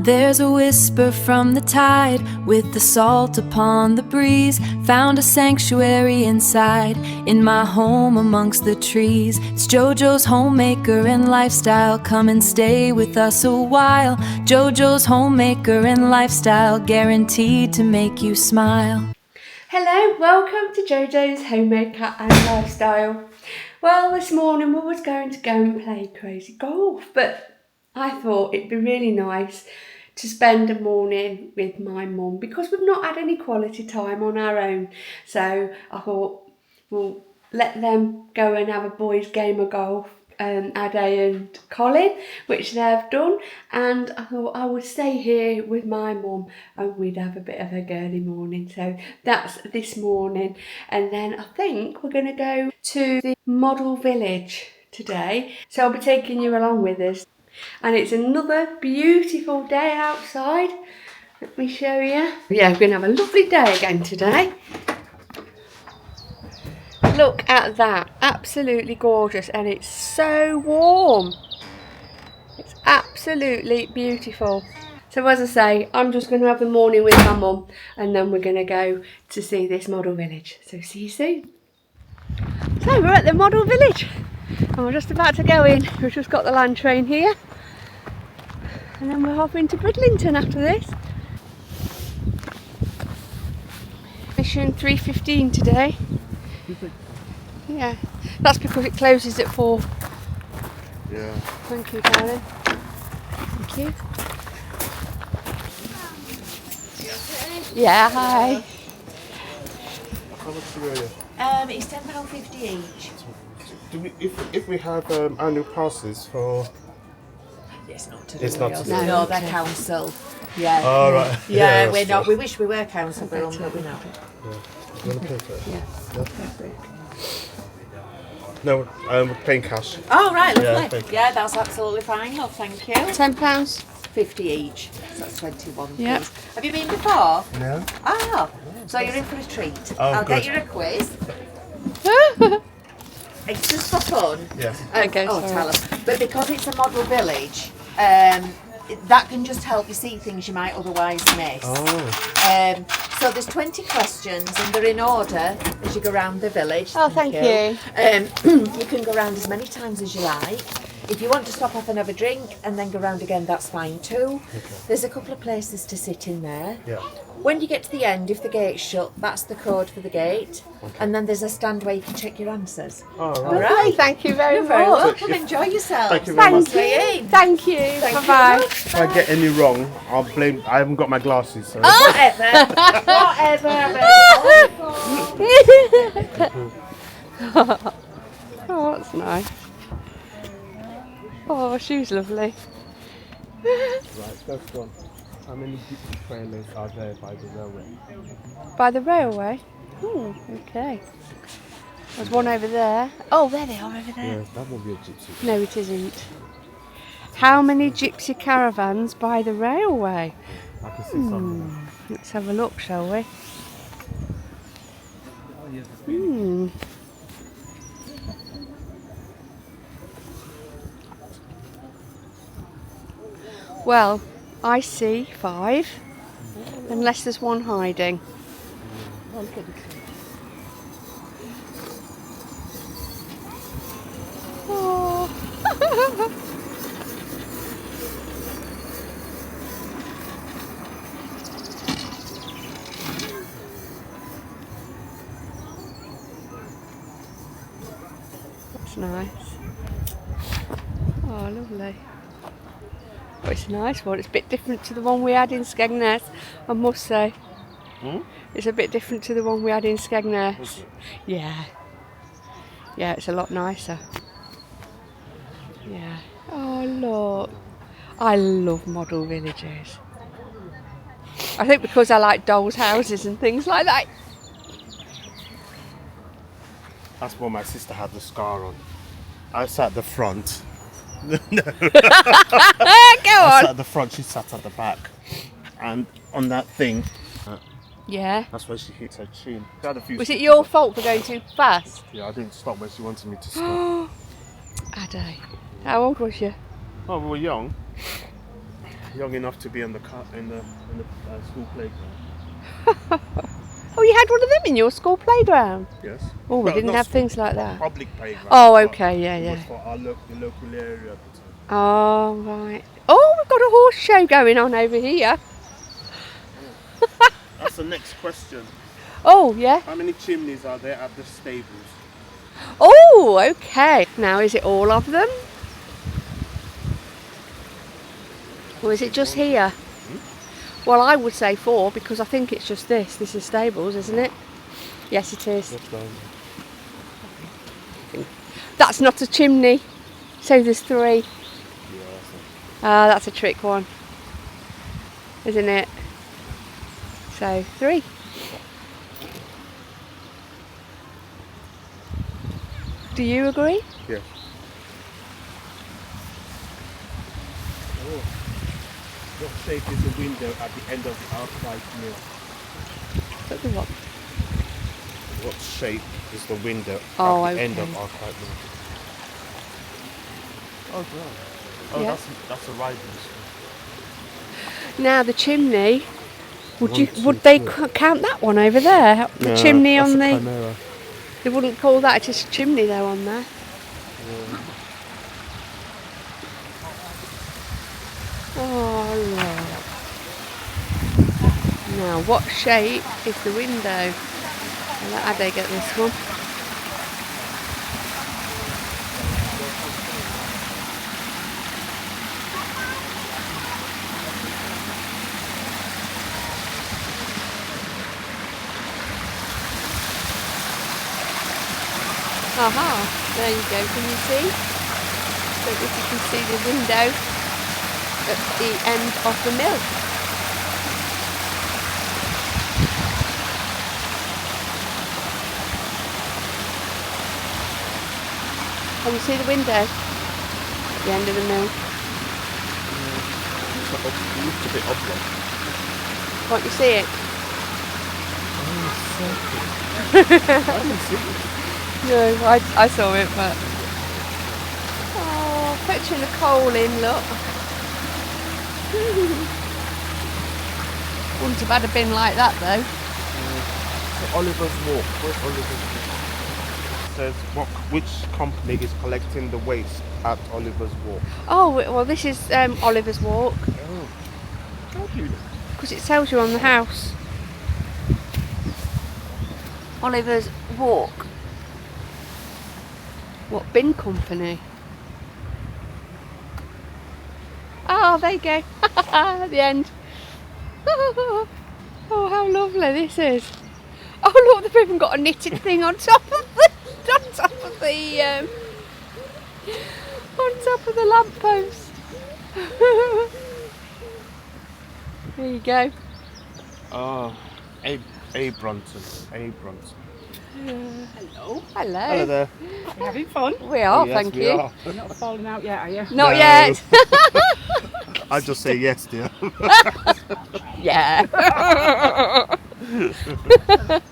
There's a whisper from the tide, with the salt upon the breeze. Found a sanctuary inside, in my home amongst the trees. It's JoJo's Homemaker and Lifestyle. Come and stay with us a while. JoJo's Homemaker and Lifestyle, guaranteed to make you smile. Hello, welcome to JoJo's Homemaker and Lifestyle. Well, this morning we was going to go and play crazy golf, but I thought it'd be really nice to spend a morning with my mum because we've not had any quality time on our own. So I thought we'll let them go and have a boys' game of golf, Ade and Colin, which they've done, and I thought I would stay here with my mum and we'd have a bit of a girly morning. So that's this morning, and then I think we're going to go to the Model Village today, so I'll be taking you along with us. And it's another beautiful day outside. Let me show you. Yeah, we're going to have a lovely day again today. Look at that, absolutely gorgeous, and it's so warm. It's absolutely beautiful. So as I say, I'm just going to have the morning with my mum, and then we're going to go to see this model village. So see you soon. So we're at the model village, and we're just about to go in. We've just got the land train here, and then we're hopping to Bridlington after this. Mission 3:15 today. Yeah, that's because it closes at 4. Yeah. Thank you, darling. Thank you. Yeah, hi. How much do you It's £10.50 each. do we, if we have annual passes for... It's not to do It's not with to us. do with No, us. they're council. Yeah. Oh, right. Yeah, Yeah, we're that's not. true. We wish we were council, but we're not. Yeah. You want to pay for it? Yeah. No, we're paying cash. Oh, right, Yeah, lovely. thank you. Yeah, that's absolutely fine, love, thank you. £10. 50 each, so that's 21. Yep. Please. Have you been before? No. Ah, so you're in for a treat. Oh, I'll good. get you a quiz. It's just for fun. Yeah. Okay, Oh, sorry. tell us. But because it's a model village, that can just help you see things you might otherwise miss. Oh. So there's 20 questions and they're in order as you go around the village. Oh, thank you. You can go around as many times as you like. If you want to stop off and have a drink and then go round again, that's fine too. Okay. There's a couple of places to sit in there. Yeah. When you get to the end, if the gate's shut, that's the code for the gate. Okay. And then there's a stand where you can check your answers. Oh, All right. right. Thank you very You're very much. welcome. Enjoy yourself. Thank you very much. Thank you. Thank you. Thank you, Bye-bye. love. If I get any wrong, I'll blame... I haven't got my glasses, so... Whatever. Whatever. Oh, that's nice. Oh, she's lovely. Right, first one. How many trailers are there by the railway? By the railway? Oh, okay. There's one over there. Oh, there they are over there. Yeah, that won't be a gypsy. No, it isn't. How many gypsy caravans by the railway? I can see some. Let's have a look, shall we? Well, I see 5, unless there's one hiding. Oh. That's nice. Oh, lovely. Oh, it's a nice one. It's a bit different to the one we had in Skegness, I must say. It's a bit different to the one we had in Skegness. Yeah. Yeah, it's a lot nicer. Yeah. Oh, look. I love model villages. I think because I like dolls' houses and things like that. That's what my sister had the scar on. I sat at the front. No. Go I on. sat at the front, she sat at the back. And on that thing, Yeah. that's where she hit her chin. She had a few Was it stitches your on. fault for going too fast? Yeah, I didn't stop when she wanted me to stop. Ade, how old was you? Well, we were young. young enough to be in the school playground. Oh, you had one of them in your school playground? Yes. Oh, we Well, didn't not have school, things like that. Public playground. Oh, but okay, yeah, It was yeah. for our the local area at the time. Oh, right. Oh, we've got a horse show going on over here. That's the next question. Oh, yeah. How many chimneys are there at the stables? Oh, okay. Now, is it all of them? Or is it just here? Well, I would say 4 because I think it's just this. This is stables, isn't it? Yes, it is. That's not a chimney. So there's 3. Ah, that's a trick one. Isn't it? So 3. Do you agree? Yes. What shape is the window at the end of the outside mill? At the what? What shape is the window Oh, at the end okay. of outside mill? Oh, right. Oh, Yeah. that's a rising scale. Now the chimney. Would 1, you? 2, Would they 3. count that one over there? The chimney that's on a the. chimera. They wouldn't call that just a chimney though on there. Oh Lord. Now what shape is the window? I'll let Ade get this one. Aha, there you go, can you see? So if you can see the window at the end of the mill. Can you see the window at the end of the mill? It looks a bit oblong. Can't you see it? I can see it. No, I saw it, but... Oh, putting the coal in, look. Wouldn't have had a bin like that, though. So Oliver's Walk. Where's Oliver's Walk? It says which company is collecting the waste at Oliver's Walk. Oh, well, this is Oliver's Walk, Oh. How do you know? because it tells you on the house. Oliver's Walk. What bin company? Oh, there you go. At the end. Oh, how lovely this is. Oh, look, they've even got a knitted thing on top of the lamppost. There you go. Oh, Abronton. Hello. Hello. Hello there. You having fun? We are, Yes, thank we you. are. You're not falling out yet, are you? Not No. yet. I just say yes, dear. Yeah.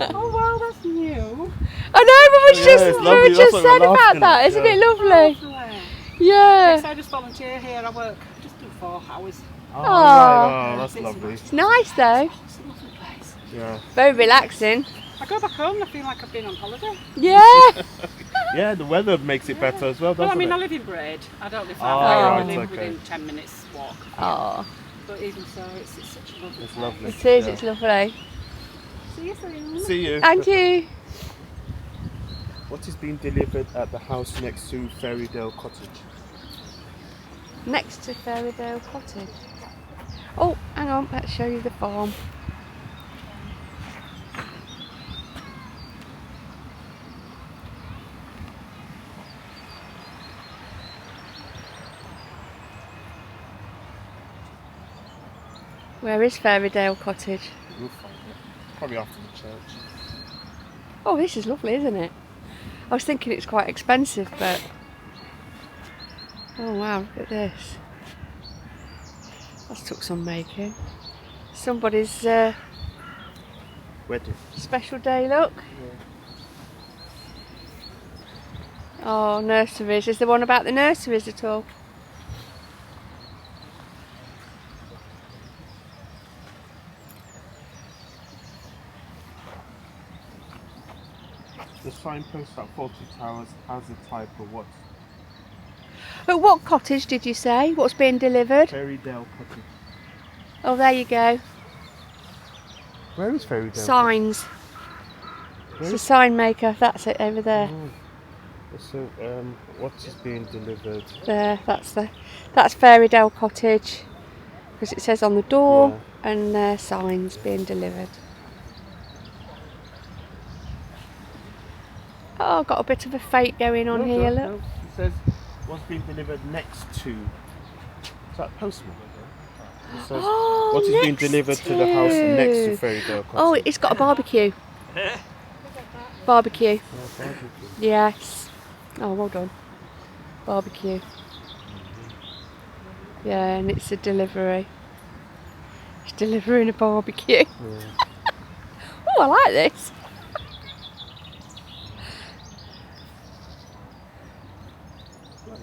Oh wow, that's new. I know, but Yeah, it's lovely. we That's just what said we're about laughing that. at, Isn't yeah. it lovely? Lovely. Yeah. Yes, I just volunteer here. I work. Just do 4 hours. Oh, Aw. right. Oh, that's lovely. It's nice though. It's a lovely place. Yeah. Very relaxing. I go back home and I feel like I've been on holiday. Yeah. Yeah, the weather makes it better as well, doesn't Well, I mean, it? I live in Braid. I don't live Oh, far away. I right, live okay. within 10 minutes walk. Oh, But even so, it's such a lovely It's place. lovely. it is. Yeah. It's lovely. See you soon. See you. And you. What is being delivered at the house next to Ferrydale Cottage? Next to Ferrydale Cottage. Oh, hang on. Let's show you the farm. Where is Ferrydale Cottage? We'll find it. Probably after the church. Oh, this is lovely, isn't it? I was thinking it's quite expensive, but... Oh wow, look at this. That took some making. Somebody's Wedding. special day, look. Oh, nurseries. Is there one about the nurseries at all? The signpost at 40 Towers has a type of what? But what cottage did you say? What's being delivered? Ferrydale Cottage. Oh, there you go. Where is Ferrydale? Signs. It's a sign maker. That's it over there. So, what is being delivered? There. That's Ferrydale Cottage, because it says on the door, and their signs being delivered. Oh, got a bit of a fake going on here. Look. No. It says what's being delivered next to. Is that postman? It says what is being delivered to the house next to Ferrydale Cottage. Oh, it's got a barbecue. Barbecue. Yes. Oh, well done. Barbecue. Yeah, and it's a delivery. It's delivering a barbecue. Oh, I like this.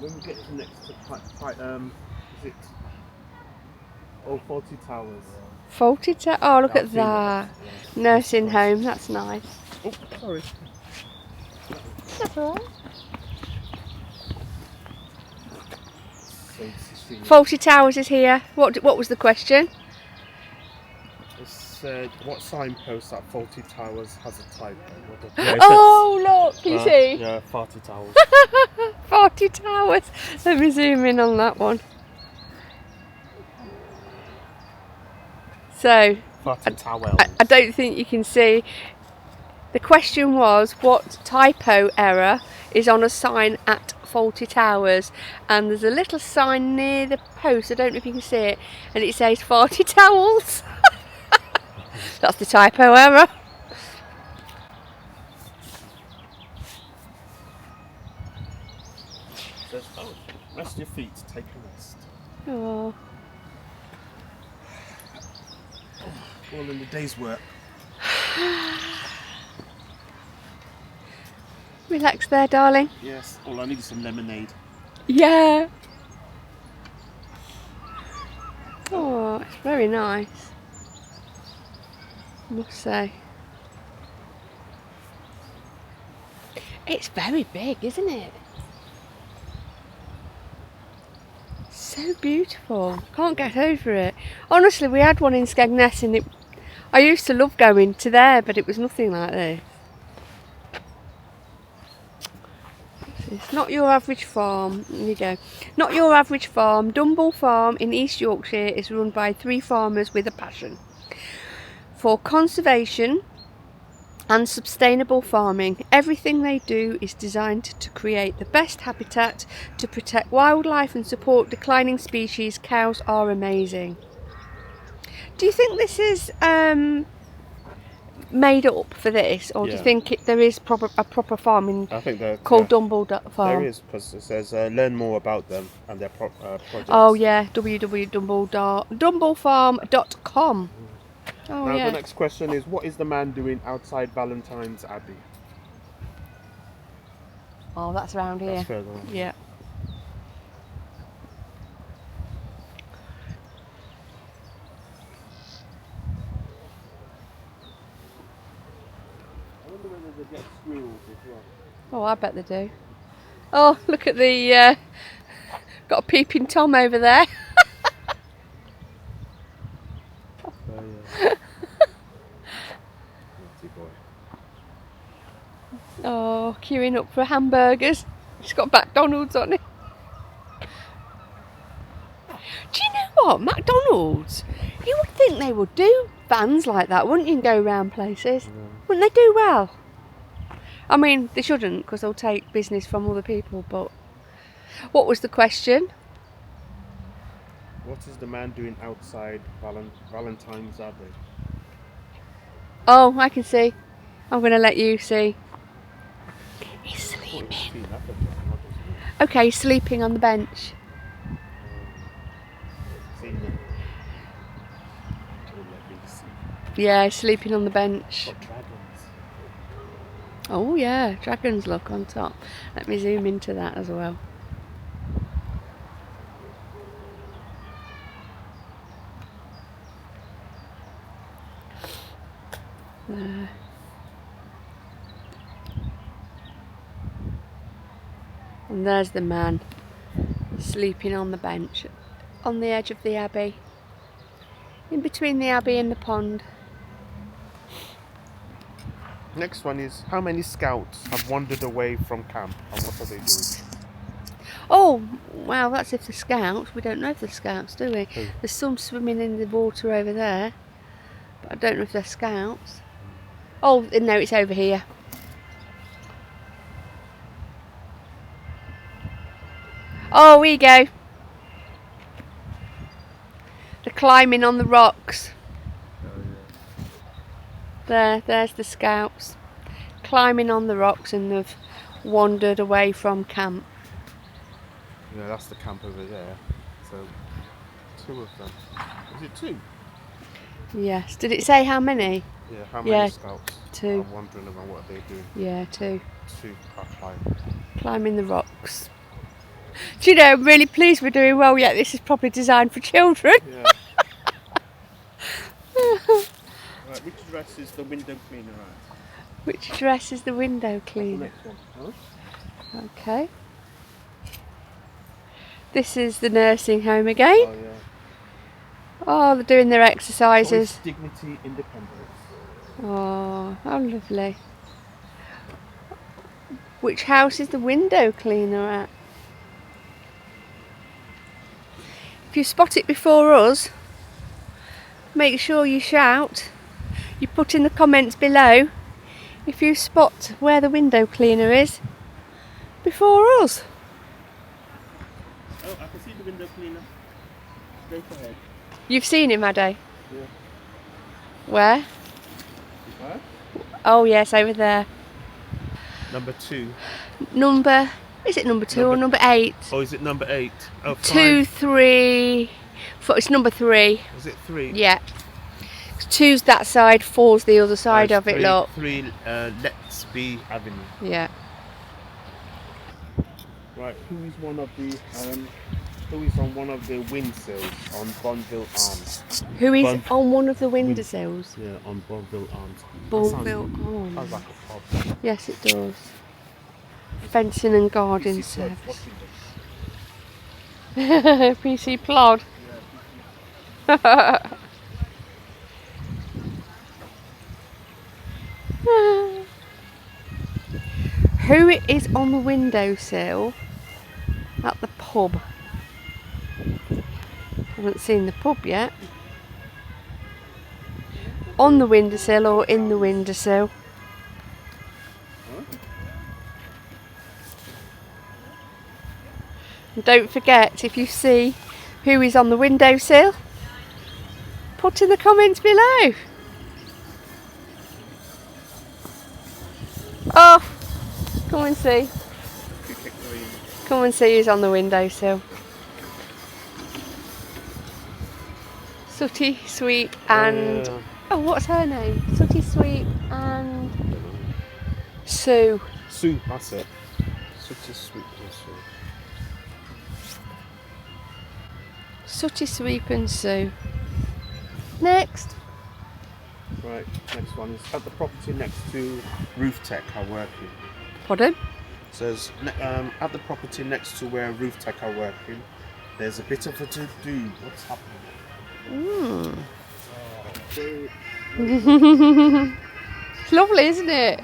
When we get to next to is it 40 Towers? Oh, look I've at seen that. that. Nursing home, that's nice. Oh, sorry. That's all right. So, Faulty Towers is here. What was the question? it said what signpost at 40 Towers has a typo? Oh, look, can you see? Yeah, 40 Towers. 40 Towers. Let me zoom in on that one. So, 40 Towers. I don't think you can see. The question was, what typo error is on a sign at Faulty Towers? And there's a little sign near the post, I don't know if you can see it, and it says 40 towels. That's the typo error. Says, rest your feet, take a rest. Oh. All in the day's work. Relax there, darling. Yes, all I need is some lemonade. Yeah. Oh, it's very nice, I must say. It's very big, isn't it? So beautiful. Can't get over it. Honestly, we had one in Skegness, and I used to love going to there, but it was nothing like this. It's not your average farm. There you go. Not your average farm. Dumble Farm in East Yorkshire is run by 3 farmers with a passion for conservation and sustainable farming. Everything they do is designed to create the best habitat to protect wildlife and support declining species. Cows are amazing. Do you think this is made up for this, or do you think there is a proper farm I think called Dumble Farm? There is, because it says learn more about them and their projects. Oh yeah, www.dumblefarm.com. Oh Now yeah. the next question is, what is the man doing outside Valentine's Abbey? Oh, that's around here. That's further on. Yeah. I wonder whether they get squirrels as well. Oh, I bet they do. Oh, look at the got a peeping Tom over there. Oh, queuing up for hamburgers. She's got McDonald's on it. Do you know what? McDonald's, you would think they would do vans like that, wouldn't you, and go around places? Wouldn't they do well? I mean, they shouldn't, because they'll take business from other people, but what was the question? What is the man doing outside Valentine's Abbey? Oh, I can see. I'm going to let you see. He's sleeping. Okay, he's sleeping on the bench. Yeah, he's sleeping on the bench. Oh yeah, dragons look on top. Let me zoom into that as well. There. And there's the man sleeping on the bench on the edge of the abbey, in between the abbey and the pond. Next one is, how many scouts have wandered away from camp and what are they doing? Oh, well, that's if they're scouts. We don't know if they're scouts, do we? Who? There's some swimming in the water over there, but I don't know if they're scouts. Oh, no, it's over here. Oh, here you go. They're climbing on the rocks. There's the scouts. Climbing on the rocks, and they've wandered away from camp. Yeah, that's the camp over there. So, 2 of them. Is it 2? Yes. Did it say how many? Yeah, how many Yeah, scouts 2. are wandering around? What are they doing? Yeah, 2. 2 are climbing. Climbing the rocks. Do you know, I'm really pleased we're doing well, yet this is probably designed for children. Yeah. Right, which dress is the window cleaner at? Which dress is the window The cleaner? next one. Huh? Okay. This is the nursing home again. Oh, yeah. Oh, they're doing their exercises. Choice, dignity, independence. Oh, how lovely. Which house is the window cleaner at? If you spot it before us, make sure you shout. You put in the comments below if you spot where the window cleaner is before us. Oh, I can see the window cleaner. Go ahead. You've seen him, Ade? Yeah. Where? Huh? Oh yes, over there. Number 2. Is it number 2 or number 8? Oh, is it number 8? Oh, 2, 3, 4. It's number 3. Is it 3? Yeah. 2's that side, 4's the other side of it, look. 3, Let's Be Avenue. Yeah. Right, who is one of the who is on one of the windsills on Bondville Arms? Who is on one of the windowsills? Yeah, on Bondville Arms. Bondville Sounds Arms. like a pub. Yes, it does. Fencing and garden PC Plod, service. watching this. PC Plod. Who is on the windowsill at the pub? Haven't seen the pub yet. On the windowsill or in the windowsill? And don't forget, if you see who is on the windowsill, put in the comments below. Oh, come and see. Come and see who's on the windowsill. Sooty, Sweet and... Oh, what's her name? Sooty, Sweet and... Sue. Sue, that's it. Such a sweet Sue. Sooty, Sweep and Sue. Next. Right, next one is at the property next to Roof Tech are working. Pardon? Says at the property next to where Roof Tech are working, there's a bit of a to-do. What's happening? It's lovely, isn't it?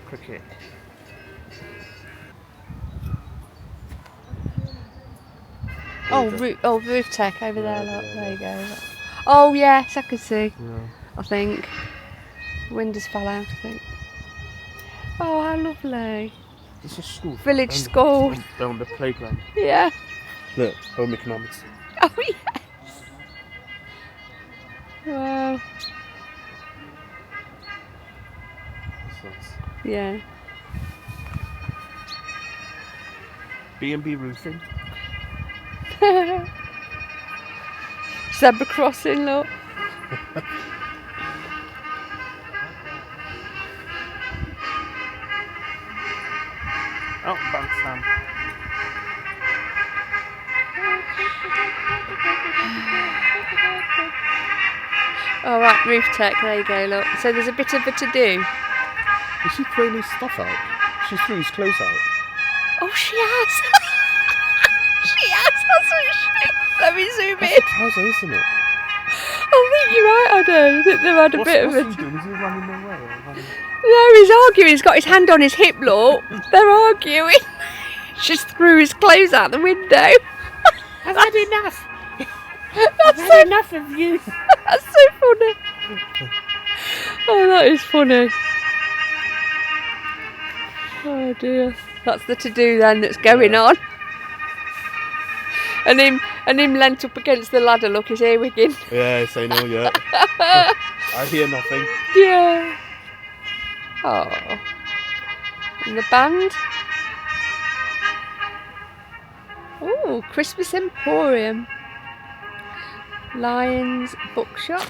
Cricket. Roof Tech over there, look. There you go. Oh yes, I can see. Yeah. I think. Windows fell out, I think. Oh, how lovely. This is school. Village school. On the playground. Yeah. Look, home economics. Oh yes. Wow. Yeah. B&B roofing. Zebra crossing, look. Oh, bandstand. All right, Roof Tech. There you go. Look. So there's a bit of a to do. Is she throwing his stuff out? She threw his clothes out. Oh, she has. She has, hasn't she? Let me zoom That's in. a trouser, isn't it? I think you're right, I know. I think they've had a bit of What's a... he doing? Is he running away? Or running... No, he's arguing. He's got his hand on his hip, look. They're arguing. Just threw his clothes out the window. I've had enough. That's I've had enough of you. That's so funny. Oh, that is funny. Oh dear. That's the to-do then that's going on. And him leant up against the ladder, look, his ear wigging. Yeah, say no yet. I hear nothing. Yeah. Oh. And the band. Oh, Christmas Emporium. Lions Bookshop.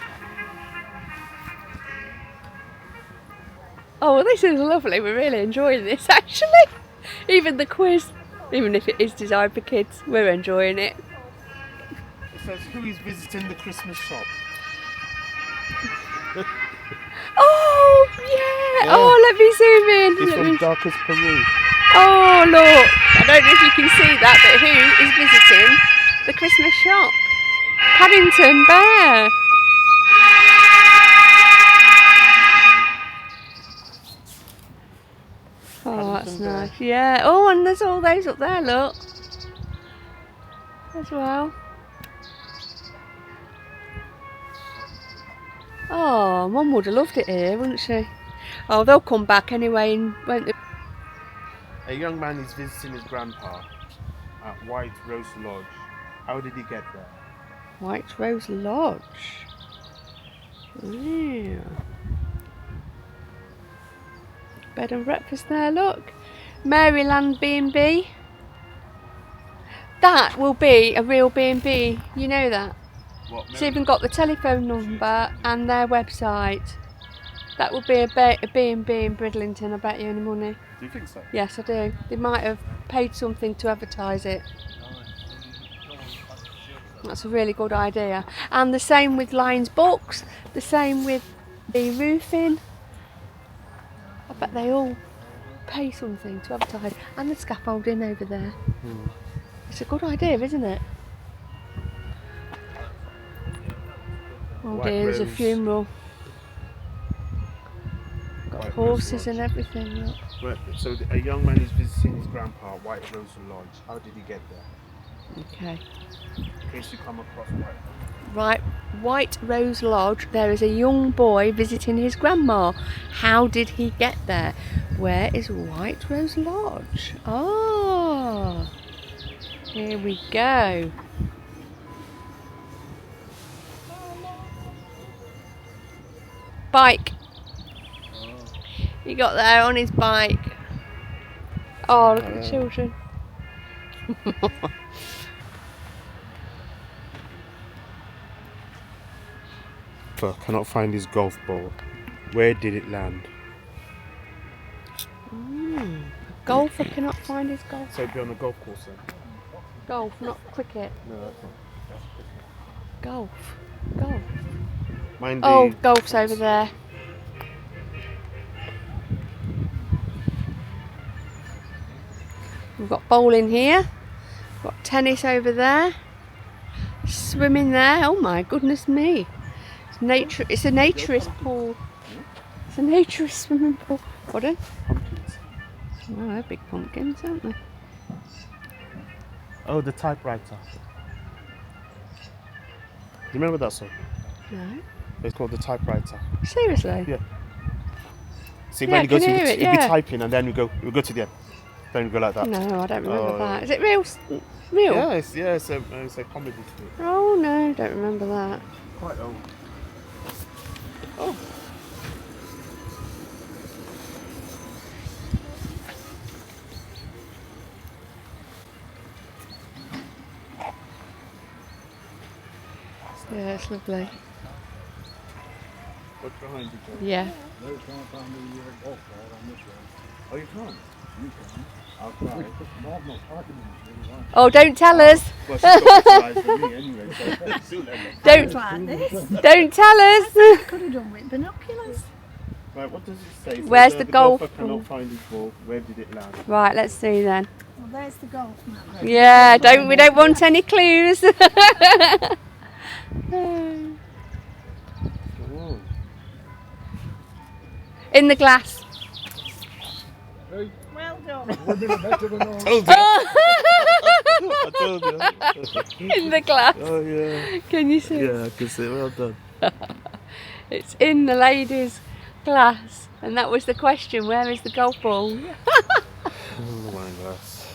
Oh, well, this is lovely. We're really enjoying this, actually. Even the quiz, even if it is designed for kids, we're enjoying it. It says, who is visiting the Christmas shop? Oh, yeah. Oh, let me zoom in. It's from Darkest Peru. Oh, look. I don't know if you can see that, but who is visiting the Christmas shop? Paddington Bear. Oh, that's Paddington Bear. nice. Yeah. Oh, and there's all those up there, look. As well. Oh, Mum would have loved it here, wouldn't she? Oh, they'll come back anyway, won't they? A young man is visiting his grandpa at White Rose Lodge. How did he get there? White Rose Lodge. Yeah. Bed and breakfast there, look. Maryland B&B. That will be a real B&B, you know that? What? It's even got the telephone number and their website. That will be a B&B in Bridlington, I bet you any money. Do you think so? Yes, I do. They might have paid something to advertise it. That's a really good idea. And the same with Lions Books, the same with the roofing. I bet they all pay something to advertise. And the scaffolding over there. It's a good idea, isn't it? Oh White dear, there's a Rose. funeral. Got White Rose horses and Lodge. everything. Look. Right, so a young man is visiting his grandpa at White Rose Lodge. How did he get there? Okay. In case you come across White Rose. Right, White Rose Lodge, there is a young boy visiting his grandma. How did he get there? Where is White Rose Lodge? Oh, here we go. Bike. He got there on his bike. Oh, look at the children. Cannot find his golf ball. Where did it land? Golfer cannot find his golf. So it'd be on a golf course then? Golf, not cricket. No, that's not. Golf. Golf. Mind the... Oh, golf's over there. We've got bowling here. We've got tennis over there. Swimming there. Oh my goodness me. It's a naturist pool. It's a naturist swimming pool. Pardon? pumpkins. Oh, they're big pumpkins, aren't they? Oh, the typewriter. You remember that song? No. It's called The Typewriter. Seriously? Yeah. See, Yeah, when I you go can to hear it, you'll yeah. be typing and then we go to the end. Then we go like that. No, I don't remember Oh, that. Is it real? Real? Yeah, it's a comedy to it. Oh no, don't remember that. Quite old. Oh. Yeah, it's lovely. What's behind you, Joe? Yeah. No, you can't find the golf ball on this one. Oh, you can't? You can. I'll try. No, I'm not parking in this really one. Oh, don't tell us. Well, she's got better eyes than me anyway, so soon enough. Don't tell us. Could have done with binoculars. Right, what does it say? It Where's says, the the golf golfer ball? cannot find his ball. Where did it land? Right, let's see then. Well, there's the golf map. Yeah, we don't want any clues. Oh. In the glass. Well done. We're doing better than all. I told you. In the glass. Oh yeah. Can you see? Yeah, I can see. Well done. It's in the ladies' glass. And that was the question, where is the golf ball? Oh my glass.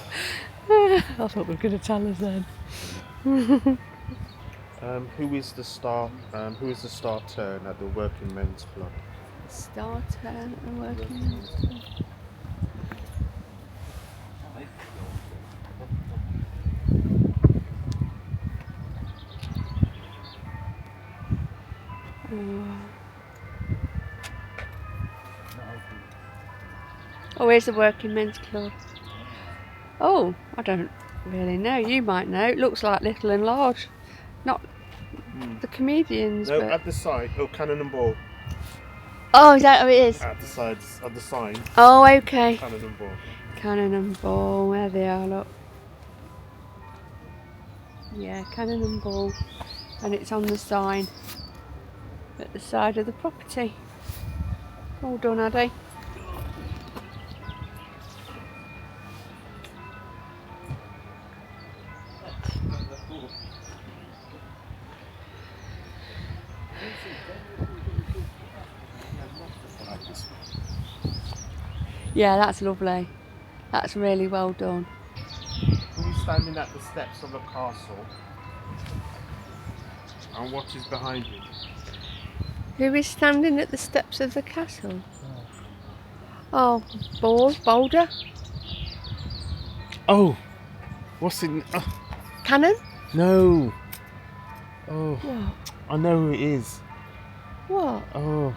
I thought they were going to tell us then. Who is the star? Who is the star turn at the Working Men's Club? Star turn at the Working Men's Club. Oh, here's the Working Men's Club. Oh, I don't really know. You might know. It looks like Little and Large. Not the comedians, No, but... at the side. Oh, Cannon and Ball. Oh, is that how it is? At the sides, at the sign. Oh, okay. Cannon and Ball. Cannon and Ball, there they are, look. Yeah, Cannon and Ball. And it's on the sign at the side of the property. Well done, Addy. Yeah, that's lovely. That's really well done. Who is standing at the steps of the castle? And what is behind him? Who is standing at the steps of the castle? Oh, boulder? Oh, what's in? Cannon? No. Oh, What? I know who it is. What? Oh,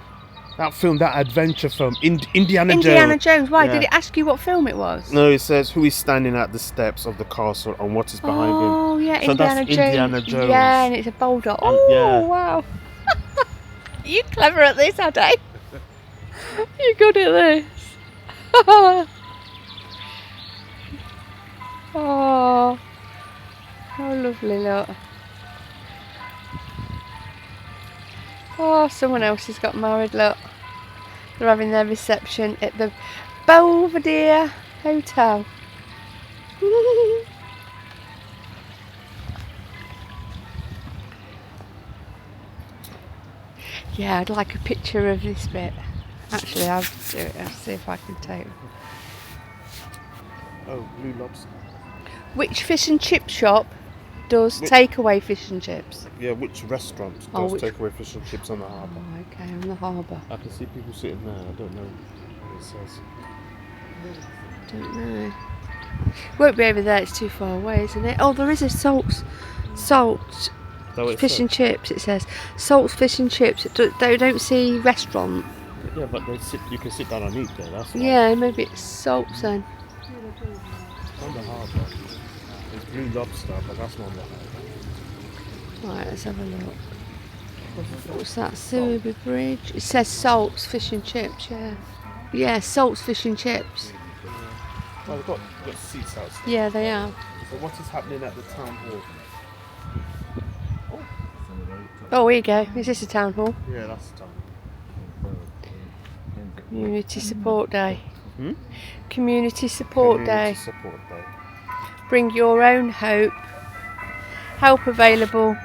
that film, that adventure film, Indiana Indiana Jones. Jones. Why? Yeah. Did it ask you what film it was? No, it says who is standing at the steps of the castle and what is behind him. Oh, yeah, So Indiana that's Jones. Indiana Jones. Yeah, and it's a boulder. Oh, yeah. wow. You clever at this, Addy. You're good at this. Oh, how lovely, look. Oh, someone else has got married, look. They're having their reception at the Belvedere Hotel. Yeah, I'd like a picture of this bit. Actually, I'll do it. I'll see if I can take it. Oh, Blue Lobster. Which fish and chip shop does Which- takeaway fish and chips? Yeah, which restaurant Oh, does which- take away fish and chips on the harbour? Oh, okay, on the harbour. I can see people sitting there. I don't know what it says. Don't know. Won't be over there. It's too far away, isn't it? Oh, there is a salt Is that what it fish says? and chips. It says salt fish and chips. They don't see restaurant. Yeah, but you can sit down and eat there. That's why. Yeah, maybe it's salts then. On the harbour. There's Blue Lobster, but that's not on the harbour. Right, let's have a look. What's that? Sewerby Bridge. It says salts fish and chips. Yeah. Yeah, salts fish and chips. Well, we've got seats outside. Yeah, they are. So what is happening at the town hall? Oh, here you go. Is this a town hall? Yeah, that's the town. Community Support Day. Hmm? Community Support Community Day. Support Day. Bring your own hope. Help available.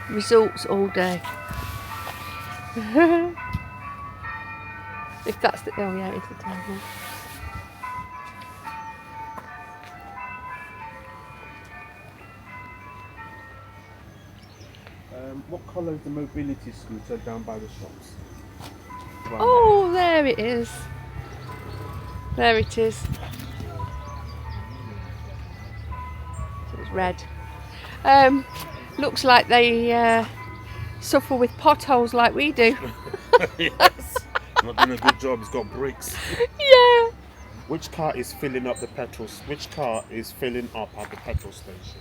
Results all day. If that's the... Oh yeah, it's the town hall. What colour is the mobility scooter down by the shops? Right Oh, there it is. There it is. So it's red. Looks like they suffer with potholes like we do. now. Yes. Not doing a good job. It's got brakes. Yeah. Which car is filling up the petrol? Which car is filling up at the petrol station?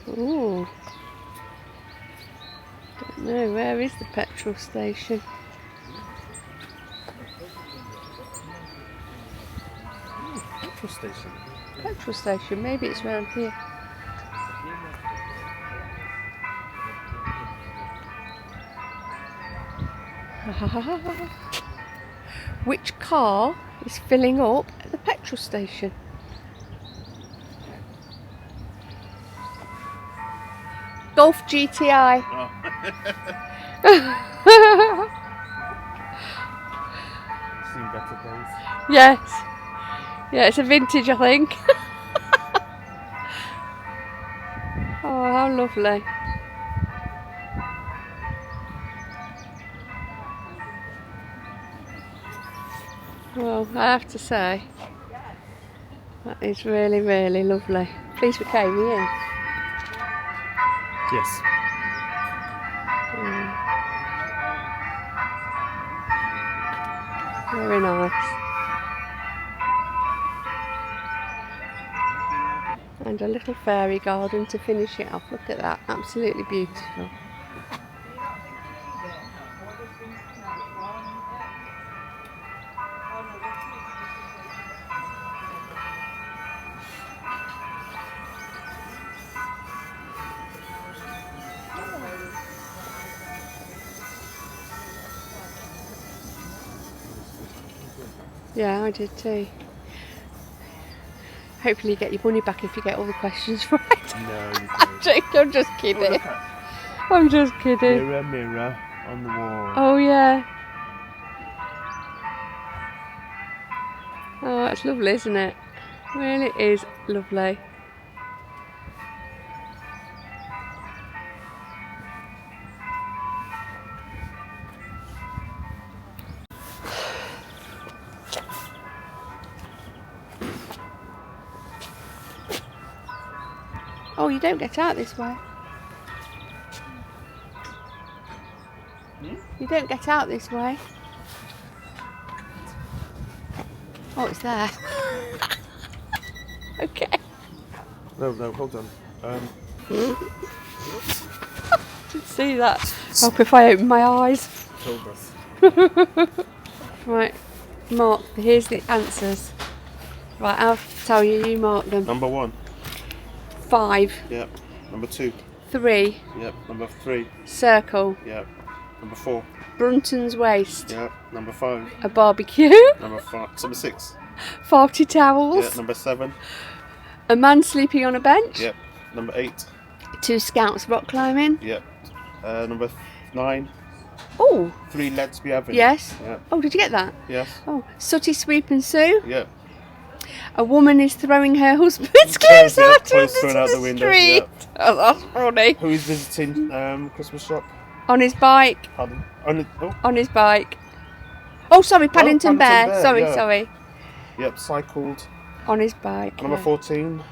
Ooh. Don't know. Where is the petrol station? petrol station. Petrol station, maybe it's around here. Which car is filling up at the petrol station? Golf GTI. Seen better days. Yes. Yeah, it's a vintage, I think. Oh, how lovely. Well, I have to say, that is really, really lovely. Pleased we came in. Yes. Very nice. And a little fairy garden to finish it off. Look at that, absolutely beautiful. Yeah, I did too. Hopefully you get your money back if you get all the questions right. No, you don't. I'm just kidding. I'm just kidding. Mirror, mirror on the wall. Oh yeah. Oh, that's lovely, isn't it? Really is lovely. Oh, you don't get out this way. You don't get out this way. Oh, it's there. Okay. No, hold on. Didn't see that. Help if I open my eyes. Told us. Right, Mark, here's the answers. Right, I'll tell you, you mark them. Number 1. 5, Yep. Number 2. 3, Yep. Number 3. circle, Yep. Number 4. Brunton's waist, Yep. Number 5. a barbecue, Number 6. farty Yeah. towels, Number 7. a man sleeping on a bench, Yep. Number 8. 2 scouts rock climbing. Yep. Number 9. Oh, 3 leads we have. yes. Yep. Oh, did you get that? Yes. Oh, Sooty Sweep and Sue. Yep. A woman is throwing her husband's clothes Yeah, out clothes into thrown out the the window, street. Oh, that's funny. Who is visiting Christmas shop? On his bike. Pardon? On his bike. Oh, sorry, Paddington Paddington Bear. Bear, Sorry, yeah. sorry. Yep. Cycled. On his bike. Number yeah. 14.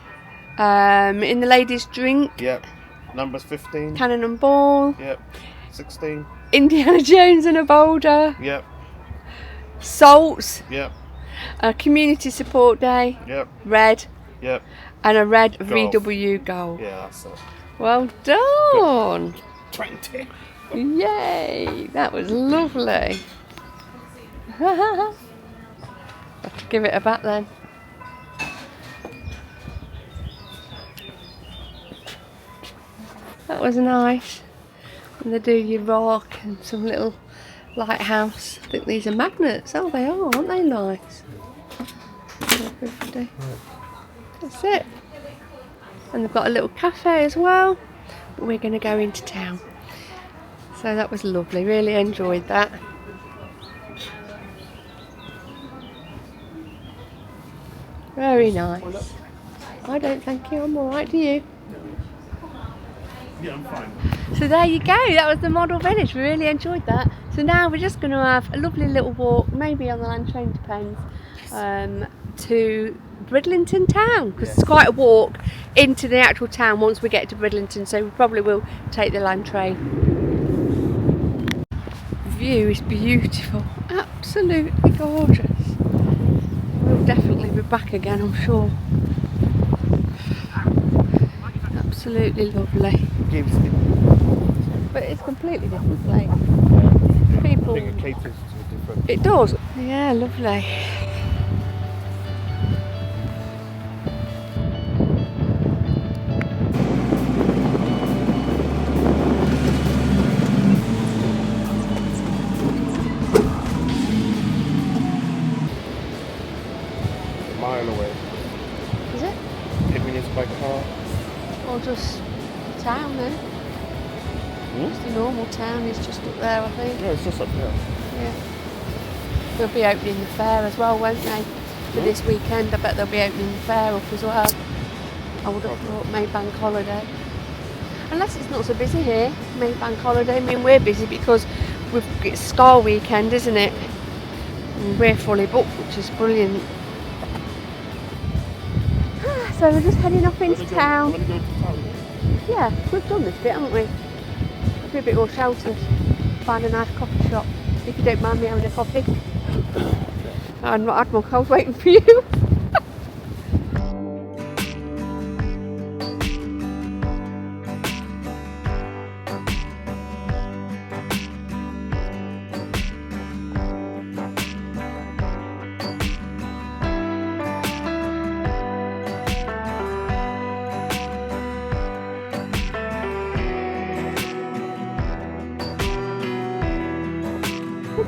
In the ladies' drink. Yep. Number 15. Cannon and ball. Yep. 16. Indiana Jones and a boulder. Yep. Salts. Yep. A community support day. Yep. Red. Yep. And a red Golf. VW goal. Yeah, that's it. Well done. 20. Yay. That was lovely. Have to give it a bat then. That was nice. And they do your rock and some little lighthouse. I think these are magnets. Oh, they are, aren't they nice? 50. That's it. And they've got a little cafe as well. But we're going to go into town. So that was lovely. Really enjoyed that. Very nice. I don't thank you. I'm alright. Do you? Yeah, I'm fine. So there you go, that was the model village. We really enjoyed that. So now we're just going to have a lovely little walk, maybe on the land train, depends, to Bridlington town, because it's quite a walk into the actual town once we get to Bridlington, so we probably will take the land train. The view is beautiful, absolutely gorgeous. We'll definitely be back again, I'm sure. Absolutely lovely. But it's a completely different place. People. I think it caters to a different. It does. Yeah, lovely. Just the normal town is just up there, I think. Yeah, it's just up there. Yeah. They'll be opening the fair as well, won't they? For this weekend, I bet they'll be opening the fair up as well. I would have thought May Bank holiday. Unless it's not so busy here, May Bank holiday. I mean, we're busy because it's Scar weekend, isn't it? And we're fully booked, which is brilliant. So we're just heading off into town. Yeah, we've done this bit, haven't we? Be a bit more sheltered. Find a nice coffee shop. If you don't mind me having a coffee. I'm not had much, I was waiting for you.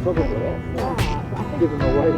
Probably, yeah. Give them away.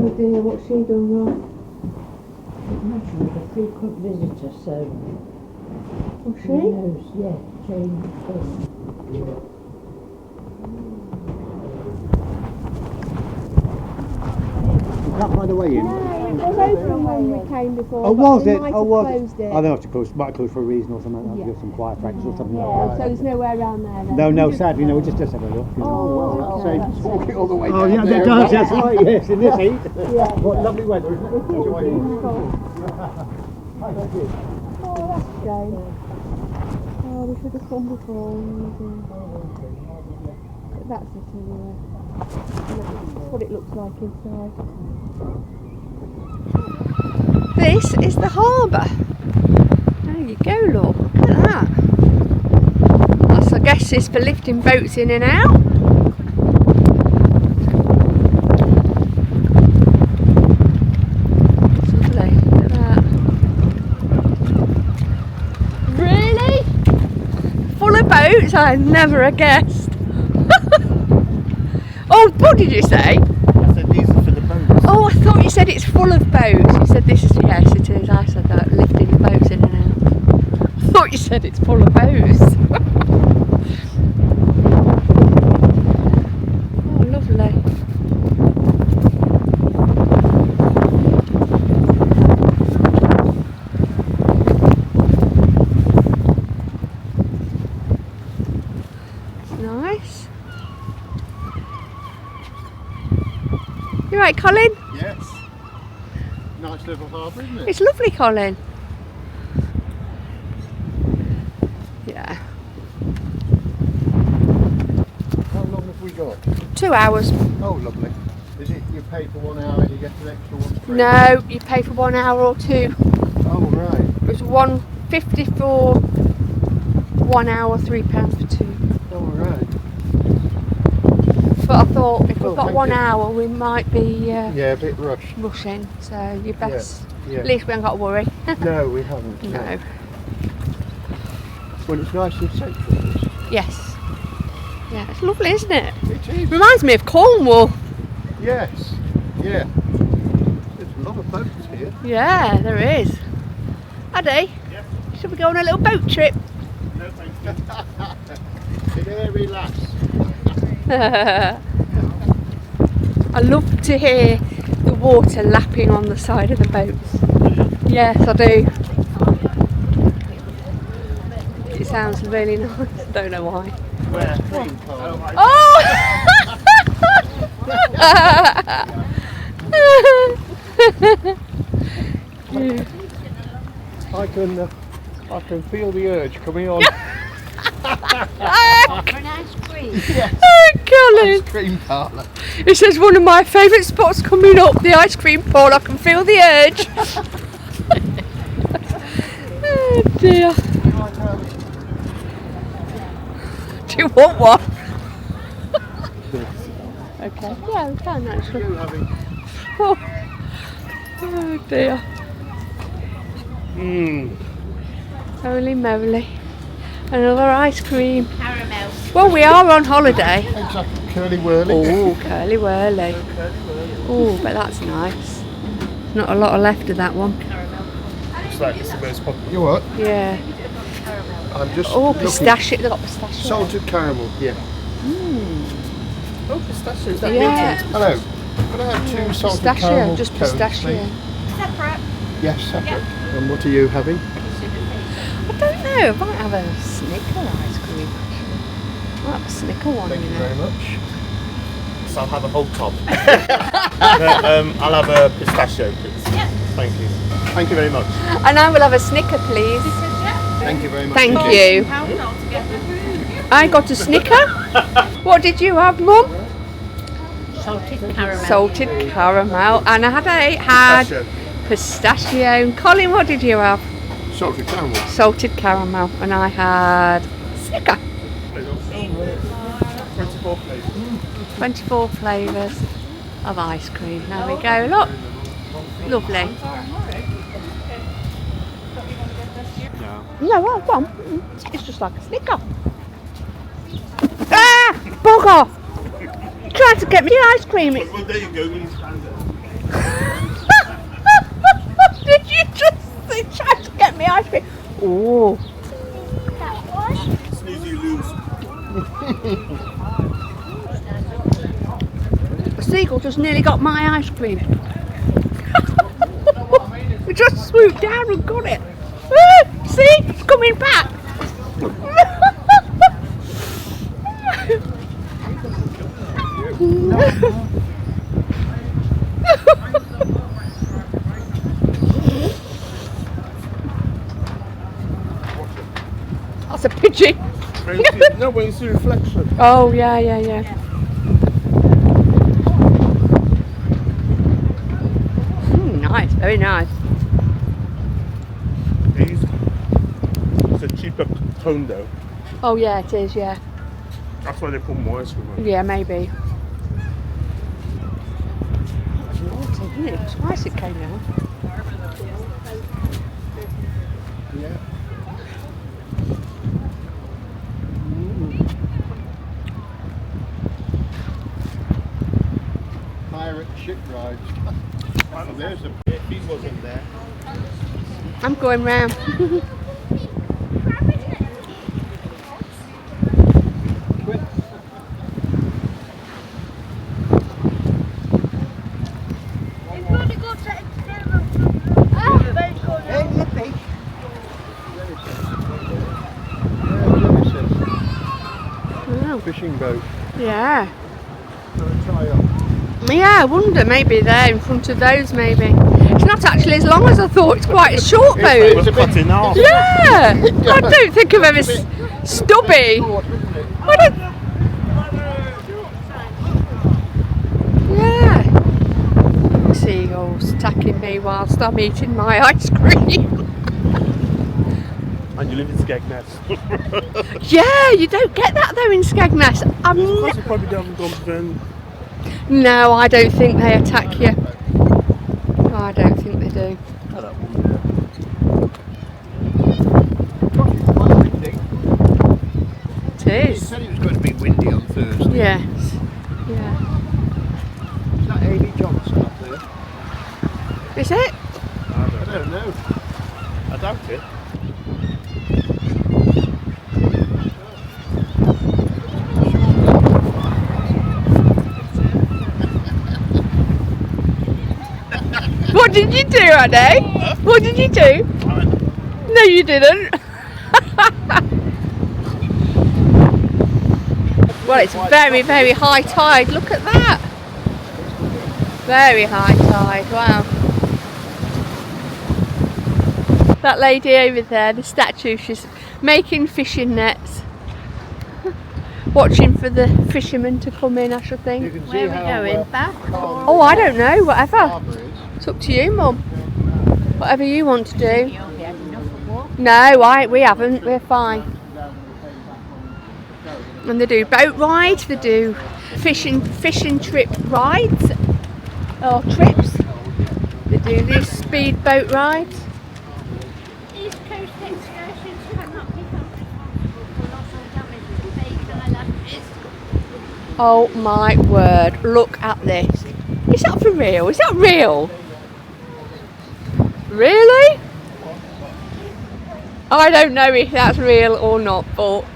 Oh dear, what's she done wrong? Imagine a frequent visitor, so Was who she? knows? Yeah, change things. You can't find a way in. It was open when we came before. Oh, but was they it? might Oh, have was closed it? it. I know it might close for a reason or something. Yeah. Give some quiet practice or something. Yeah, so there's nowhere around there then. No, sadly, no. We just have a look. You know. Oh, okay. Saves walking all the way Oh, down yeah, there. that does, that's right, yes, in this heat. Yeah. What lovely weather, isn't it? Enjoy it. Oh, that's a shame. Oh, we should have come before. But that's it anyway. That's what it looks like inside. This is the harbour. There you go, look. Look at that. That's, I guess, it's for lifting boats in and out. It's lovely. Look at that. Really? Full of boats? I never have guessed. Oh, what did you say? I said these are for the boats. Oh, I thought you said it's full of boats. You said this is, yes it is. I said that, lifting the boats in and out. I thought you said it's full of boats. Oh, lovely. It's nice. You right, Colin? Yes. Nice little harbour, isn't it? It's lovely, Colin. Yeah. How long have we got? 2 hours. Oh, lovely. Is it you pay for 1 hour and you get an extra one free? No, you pay for 1 hour or two. Oh, right. It was £1.50 for 1 hour, £3 for two. Oh, right. But I thought if Oh, we've got thank 1 you. hour, we might be Yeah, a bit rushed. rushing. So you best. Yeah. At least we haven't got to worry. No, we haven't. No. Well, it's nice and central. Yes. Yeah, it's lovely, isn't it? It is. Reminds me of Cornwall. Yes. Yeah. There's a lot of boats here. Yeah, there is. Addy, should we go on a little boat trip? No, thank you. An airy lass. I love to hear the water lapping on the side of the boats. Yes, I do. It sounds really nice. I don't know why. Where? Oh! I can feel the urge coming on. Oh, Colin! Ice cream parlour. It says one of my favourite spots coming up, the ice cream parlour. I can feel the urge. Oh dear. Do you want one? Okay. Yeah, we can actually. You having? Oh dear. Holy moly. Another ice cream. Caramel. Well, we are on holiday. Exactly. Curly whirly. Oh, curly whirly. Oh, but that's nice. Not a lot left of that one. Looks like it's the most popular. You what? Yeah. I'm just Oh, looking. pistachio. They've got pistachio. Salted caramel. Yeah. Oh, pistachio. Is that Yeah. Hello. Could I have two salted Pistachio, caramel just cones, pistachio. please? Yes, separate. And what are you having? I don't know. I might have a Snicker ice cream. I might have a Snicker one. Thank you very much. So I'll have a whole top. I'll have a pistachio, please. Yeah. Thank you. Thank you very much. And I will have a Snicker, please. Thank you very much. Thank you. I got a Snicker. What did you have, Mum? Salted caramel. Salted caramel. And I had pistachio. And Colin, what did you have? Salted caramel. Salted caramel. And I had Snicker. 24 please. 24 flavours of ice cream. There we go. Look. Lovely. No, well, one. It's just like a Snicker. Ah! Bug off! Trying to get me ice cream. Well, there you go. You stand there. He's trying to get me ice cream. Oh. Sneezy loose. The seagull just nearly got my ice cream. We just swooped down and got it. See? It's coming back. That's a pigeon. No, when you see reflection. Oh, yeah. Nice, very nice. It's a cheaper cone though. Oh, yeah, it is, yeah. That's why they put more ice cream on. Yeah, maybe. Isn't it? Twice it came out. Yeah. Pirate ship rides. Oh, there's a bit. He wasn't there. I'm going round. Fishing boat. Yeah. Try up. Yeah, I wonder, maybe there in front of those, maybe. It's not actually as long as I thought, it's quite a short boat. It was cut in half. Yeah! I don't think I've ever stubby. Yeah. Seagulls attacking me whilst I'm eating my ice cream. And you live in Skegness. Yeah, you don't get that though in Skegness. Because you probably haven't gone then. No, I don't think they attack you. I don't think they do. It He is. said it was going to be windy on Thursday. Yes. Yeah. Is that Amy Johnson up there? Is it? I don't know. I doubt it. What did you do, Annie? What did you do? No, you didn't. Well, it's very, very high tide. Look at that. Very high tide. Wow. That lady over there, the statue, she's making fishing nets. Watching for the fishermen to come in, I should think. You can see how Back? Oh, I don't know. Whatever. harbour is. It's up to you, Mum. Whatever you want to do. You only had enough of walk. No, we haven't. We're fine. And they do boat rides. They do fishing trip rides or trips. They do these speed boat rides. East Coast excursions cannot be responsible for loss or damage to vehicle electric. Oh my word! Look at this. Is that for real? Is that real? Really? I don't know if that's real or not, but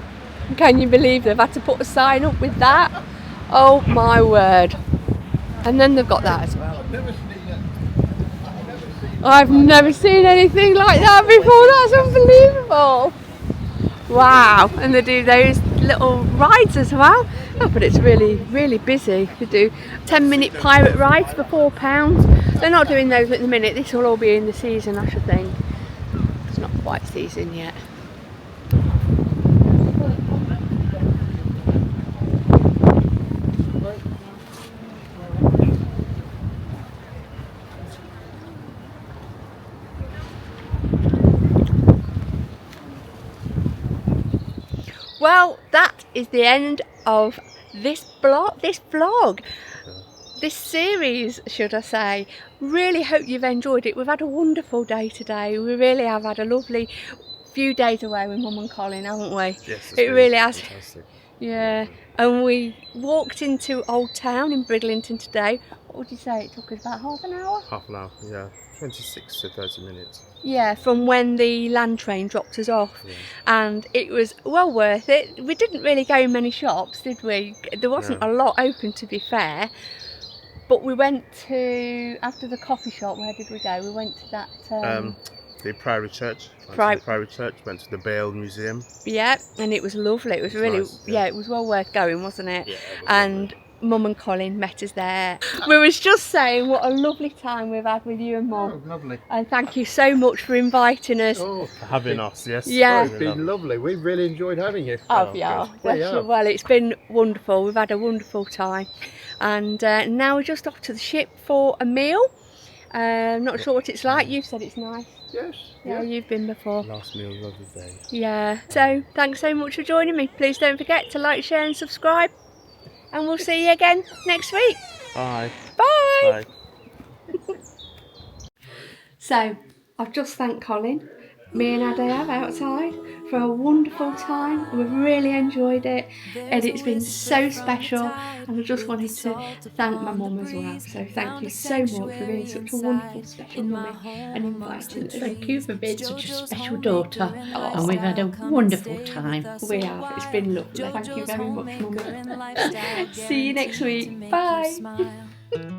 can you believe they've had to put a sign up with that? Oh my word. And then they've got that as well. I've never seen anything like that before. That's unbelievable. Wow. And they do those little rides as well. Oh, but it's really, really busy. They do 10-minute pirate rides for £4. They're not doing those at the minute. This will all be in the season, I should think. It's not quite season yet. Well, that is the end of this vlog, this series, should I say. Really hope you've enjoyed it. We've had a wonderful day today. We really have had a lovely few days away with Mum and Colin, haven't we? Yes, it really has. Fantastic. Yeah, and we walked into Old Town in Bridlington today. What would you say? It took us about half an hour? Half an hour, yeah. 26 to 30 minutes. Yeah, from when the land train dropped us off, and it was well worth it. We didn't really go in many shops, did we? There wasn't a lot open, to be fair, but we went to, after the coffee shop, where did we go? We went to that The Priory Church. Priory Church, went to the Bale Museum. Yeah, and it was lovely. It was really nice, yeah, it was well worth going, wasn't it? Yeah, it was and Mum and Colin met us there. We was just saying what a lovely time we've had with you and Mum. Oh, lovely. And thank you so much for inviting us. Oh, For having us, yes. Yeah. it's been lovely. We've really enjoyed having you. Oh, yeah. good. We have. Well, it's been wonderful. We've had a wonderful time. And now we're just off to the ship for a meal. Not sure what it's like. You've said it's nice. Yes. Yeah, you've been before. Last meal of the day. Yeah. So thanks so much for joining me. Please don't forget to like, share and subscribe. And we'll see you again next week. Bye. Bye. Bye. So I've just thanked Colin. Me and Ade have outside for a wonderful time. We've really enjoyed it, and it's been so special. And I just wanted to thank my mum as well. So thank you so much for being such a wonderful, special mummy and inviting us. Thank you for being such a special daughter, and we've had a wonderful time. We have. It's been lovely. Thank you very much, mummy. See you next week. Bye.